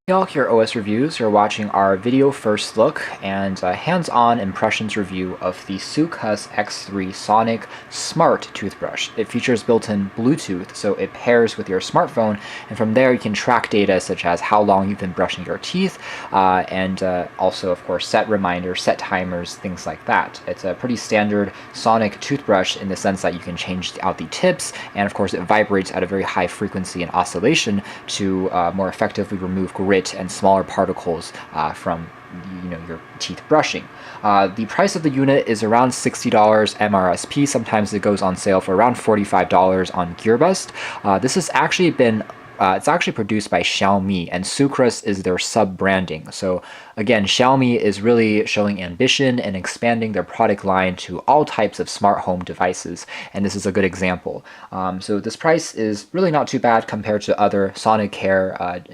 Hey all, here OS Reviews. You're watching our video first look and hands-on impressions review of the Soocas X3 Sonic Smart Toothbrush. It features built-in Bluetooth, so it pairs with your smartphone, and from there you can track data such as how long you've been brushing your teeth, and also, of course, set reminders, set timers, things like that. It's a pretty standard Sonic toothbrush in the sense that you can change out the tips, and of course it vibrates at a very high frequency and oscillation to more effectively remove grit and smaller particles from your teeth brushing. The price of the unit is around $60 MRSP. Sometimes it goes on sale for around $45 on GearBest. This has actually been it's actually produced by Xiaomi, and Soocas is their sub-branding. So again, Xiaomi is really showing ambition and expanding their product line to all types of smart home devices, and this is a good example. So this price is really not too bad compared to other Sonicare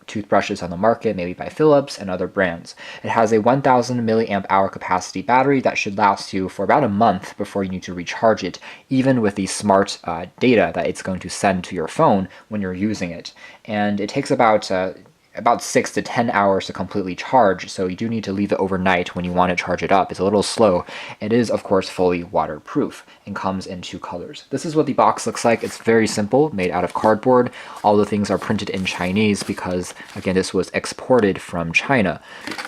toothbrushes on the market, maybe by Philips and other brands. It has a 1000 milliamp hour capacity battery that should last you for about a month before you need to recharge it, even with the smart data that it's going to send to your phone when you're using it. And it takes about 6 to 10 hours to completely charge, so you do need to leave it overnight when you want to charge it up. It's a little slow. It is, of course, fully waterproof and comes in 2 colors. This is what the box looks like. It's very simple, made out of cardboard. All the things are printed in Chinese because, again, this was exported from China.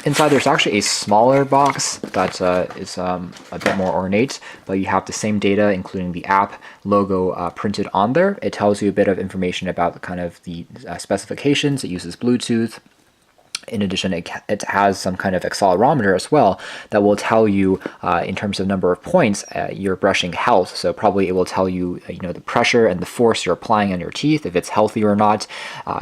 Inside, there's actually a smaller box that is a bit more ornate, but you have the same data, including the app logo printed on there. It tells you a bit of information about kind of the specifications. It uses Bluetooth. In addition, it has some kind of accelerometer as well that will tell you, in terms of number of points, your brushing health. So probably it will tell you, the pressure and the force you're applying on your teeth, if it's healthy or not,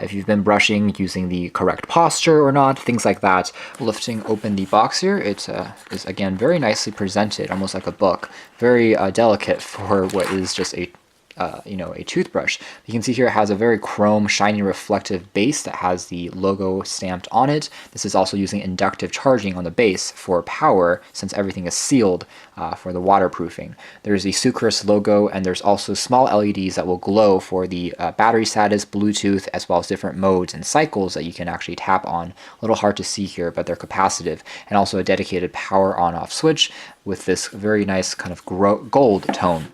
if you've been brushing using the correct posture or not, things like that. Lifting open the box here, it is again very nicely presented, almost like a book, very delicate for what is just a toothbrush. You can see here it has a very chrome, shiny, reflective base that has the logo stamped on it. This is also using inductive charging on the base for power, since everything is sealed for the waterproofing. There's the Soocas logo, and there's also small LEDs that will glow for the battery status, Bluetooth, as well as different modes and cycles that you can actually tap on. A little hard to see here, but they're capacitive, and also a dedicated power on-off switch with this very nice kind of gold tone.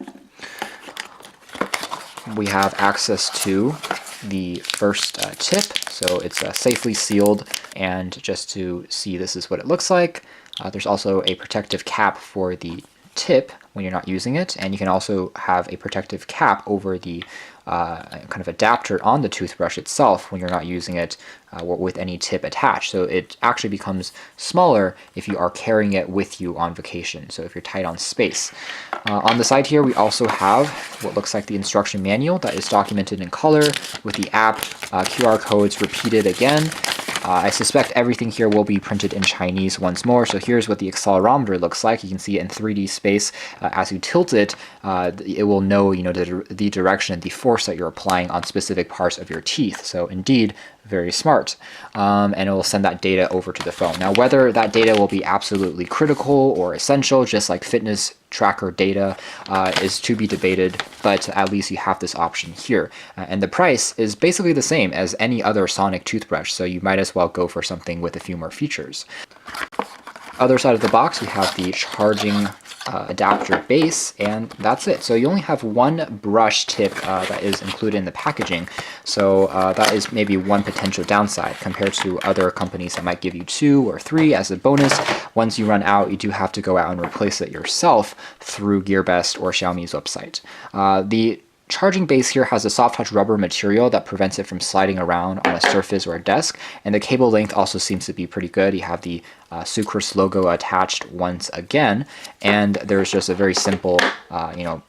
We have access to the first tip, so it's safely sealed, and just to see, this is what it looks like. There's also a protective cap for the tip when you're not using it, and you can also have a protective cap over the kind of adapter on the toothbrush itself when you're not using it with any tip attached. So it actually becomes smaller if you are carrying it with you on vacation, so if you're tight on space. On the side here, we also have what looks like the instruction manual that is documented in color with the app, QR codes repeated again. I suspect everything here will be printed in Chinese once more. So here's what the accelerometer looks like. You can see it in 3D space. As you tilt it, it will know, the direction, the force that you're applying on specific parts of your teeth. So indeed, very smart. And it will send that data over to the phone. Now, whether that data will be absolutely critical or essential, just like fitness tracker data, is to be debated, but at least you have this option here. And the price is basically the same as any other Sonic toothbrush, so you might as well go for something with a few more features. Other side of the box, we have the charging adapter base, and that's it. So you only have one brush tip that is included in the packaging, so that is maybe one potential downside compared to other companies that might give you 2 or 3 as a bonus. Once you run out, you do have to go out and replace it yourself through GearBest or Xiaomi's website. The charging base here has a soft touch rubber material that prevents it from sliding around on a surface or a desk, and the cable length also seems to be pretty good. You have the Soocas logo attached once again, and there's just a very simple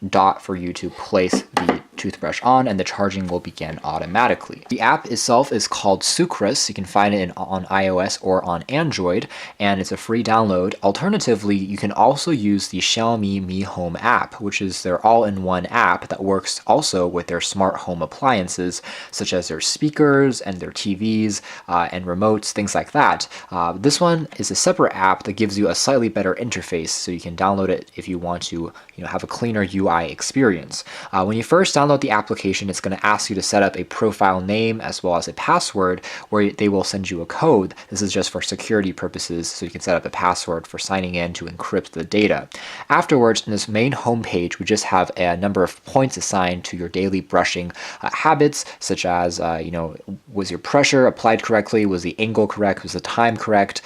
dot for you to place the toothbrush on, and the charging will begin automatically. The app itself is called Soocas. You can find it on iOS or on Android, and it's a free download. Alternatively, you can also use the Xiaomi Me Home App, which is their all-in-one app that works also with their smart home appliances, such as their speakers and their TVs and remotes, things like that. This one is a separate app that gives you a slightly better interface, so you can download it if you want to have a cleaner UI experience. When you first download the application, it's going to ask you to set up a profile name as well as a password, where they will send you a code. This is just for security purposes, so you can set up a password for signing in to encrypt the data. Afterwards, in this main homepage, we just have a number of points assigned to your daily brushing habits, such as was your pressure applied correctly, was the angle correct, was the time correct,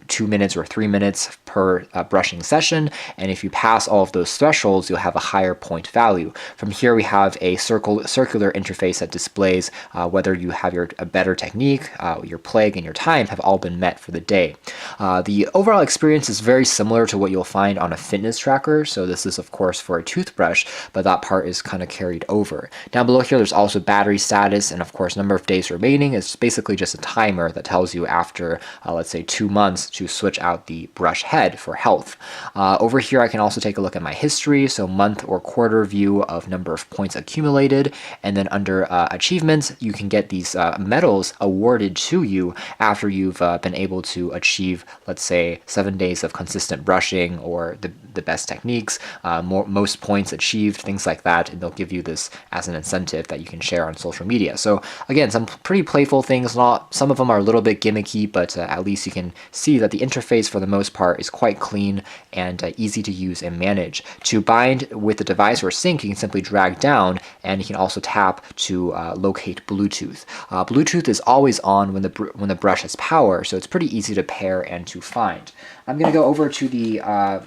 2 minutes or 3 minutes per brushing session, and if you pass all of those thresholds, you'll have a higher point value. From here, we have a circular interface that displays whether you have a better technique, your plague, and your time have all been met for the day. The overall experience is very similar to what you'll find on a fitness tracker. So this is, of course, for a toothbrush, but that part is kind of carried over. Down below here, there's also battery status and, of course, number of days remaining. It's basically just a timer that tells you after, let's say, 2 months to switch out the brush head for health. Over here, I can also take a look at my history, so month or quarter view of number of points accumulated, and then under achievements, you can get these medals awarded to you after you've been able to achieve, let's say, 7 days of consistent brushing or the best techniques, most points achieved, things like that, and they'll give you this as an incentive that you can share on social media. So again, some pretty playful things. Some of them are a little bit gimmicky, but at least you can see that the interface for the most part is quite clean and easy to use and manage. To bind with the device or sync, you can simply drag down, and you can also tap to locate Bluetooth. Bluetooth is always on when the brush has power, so it's pretty easy to pair and to find. I'm going to go over to the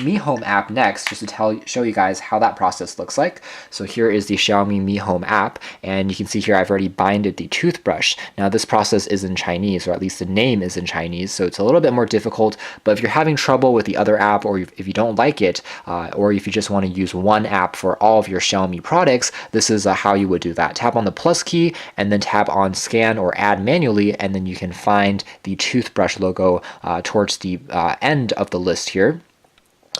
Me Home app next, just to show you guys how that process looks like. So here is the Xiaomi Me Home app, and you can see here I've already binded the toothbrush. Now this process is in Chinese, or at least the name is in Chinese, so it's a little bit more difficult, but if you're having trouble with the other app, or if you don't like it, or if you just want to use one app for all of your Xiaomi products, this is how you would do that. Tap on the plus key, and then tap on scan or add manually, and then you can find the toothbrush logo towards the end of the list here.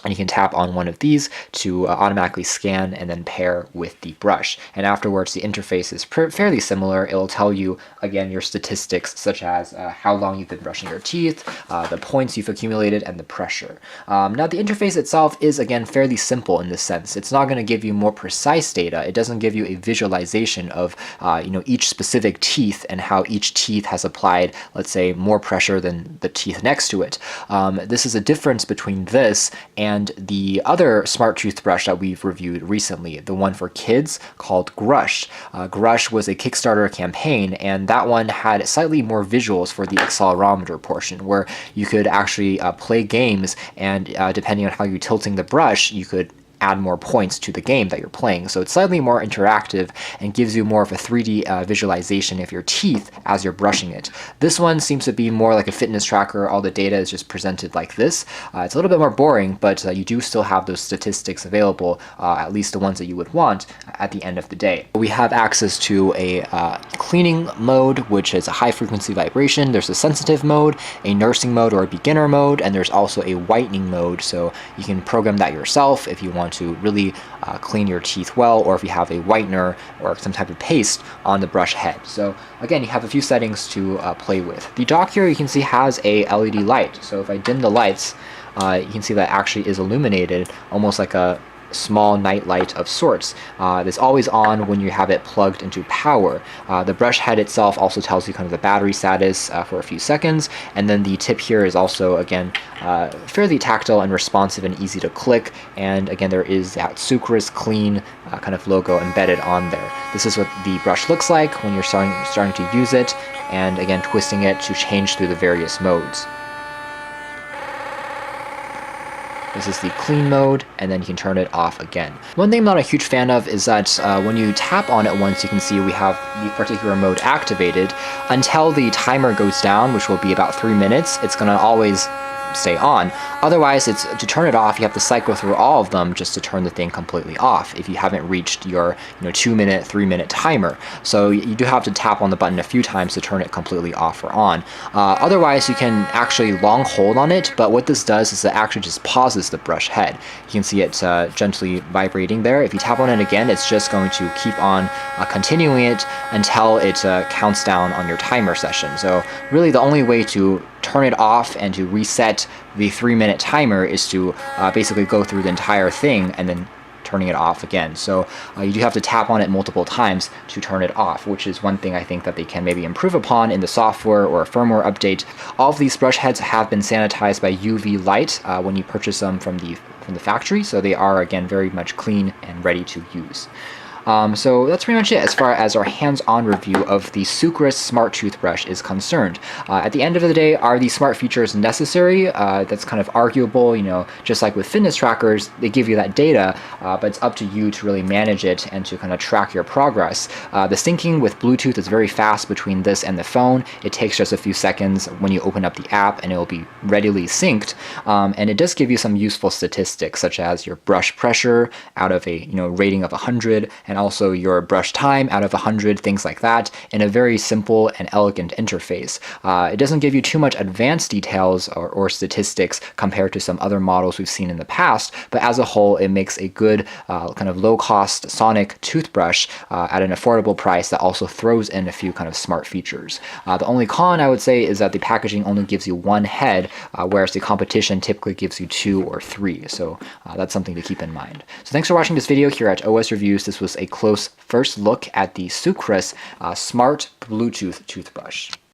And you can tap on one of these to automatically scan and then pair with the brush. And afterwards, the interface is fairly similar. It'll tell you, again, your statistics, such as how long you've been brushing your teeth, the points you've accumulated, and the pressure. Now, the interface itself is, again, fairly simple in this sense. It's not going to give you more precise data. It doesn't give you a visualization of each specific teeth and how each teeth has applied, let's say, more pressure than the teeth next to it. This is a difference between this and the other smart toothbrush that we've reviewed recently, the one for kids called Grush. Grush was a Kickstarter campaign, and that one had slightly more visuals for the accelerometer portion, where you could actually play games, and depending on how you're tilting the brush, you could add more points to the game that you're playing. So it's slightly more interactive and gives you more of a 3D visualization of your teeth as you're brushing it. This one seems to be more like a fitness tracker. All the data is just presented like this. It's a little bit more boring, but you do still have those statistics available, at least the ones that you would want at the end of the day. We have access to a cleaning mode, which is a high frequency vibration. There's a sensitive mode, a nursing mode or a beginner mode, and there's also a whitening mode. So you can program that yourself if you want to really clean your teeth well, or if you have a whitener or some type of paste on the brush head. So again, you have a few settings to play with. The dock here, you can see, has a LED light. So if I dim the lights, you can see that actually is illuminated, almost like a small night light of sorts. It's always on when you have it plugged into power. The brush head itself also tells you kind of the battery status for a few seconds, and then the tip here is also, again, fairly tactile and responsive and easy to click, and again, there is that Soocas clean kind of logo embedded on there. This is what the brush looks like when you're starting to use it, and again, twisting it to change through the various modes. This is the clean mode, and then you can turn it off again. One thing I'm not a huge fan of is that when you tap on it once, you can see we have the particular mode activated. Until the timer goes down, which will be about 3 minutes, it's going to always stay on. Otherwise, to turn it off, you have to cycle through all of them just to turn the thing completely off if you haven't reached your 2-minute, 3-minute timer. So you do have to tap on the button a few times to turn it completely off or on. Otherwise, you can actually long hold on it, but what this does is it actually just pauses the brush head. You can see it gently vibrating there. If you tap on it again, it's just going to keep on continuing it until it counts down on your timer session. So really the only way to turn it off and to reset the 3-minute timer is to basically go through the entire thing and then turning it off again. So you do have to tap on it multiple times to turn it off, which is one thing I think that they can maybe improve upon in the software or a firmware update. All of these brush heads have been sanitized by UV light when you purchase them from the factory, so they are again very much clean and ready to use. So that's pretty much it as far as our hands-on review of the Soocas smart toothbrush is concerned. At the end of the day, are these smart features necessary? That's kind of arguable, you know, just like with fitness trackers, they give you that data, but it's up to you to really manage it and to kind of track your progress. The syncing with Bluetooth is very fast between this and the phone. It takes just a few seconds when you open up the app and it will be readily synced. And it does give you some useful statistics such as your brush pressure out of a rating of 100, and also your brush time out of 100, things like that, in a very simple and elegant interface. It doesn't give you too much advanced details or statistics compared to some other models we've seen in the past, but as a whole, it makes a good kind of low-cost sonic toothbrush at an affordable price that also throws in a few kind of smart features. The only con, I would say, is that the packaging only gives you one head, whereas the competition typically gives you 2 or 3, so that's something to keep in mind. So thanks for watching this video here at OS Reviews. This was a close first look at the Soocas smart Bluetooth toothbrush.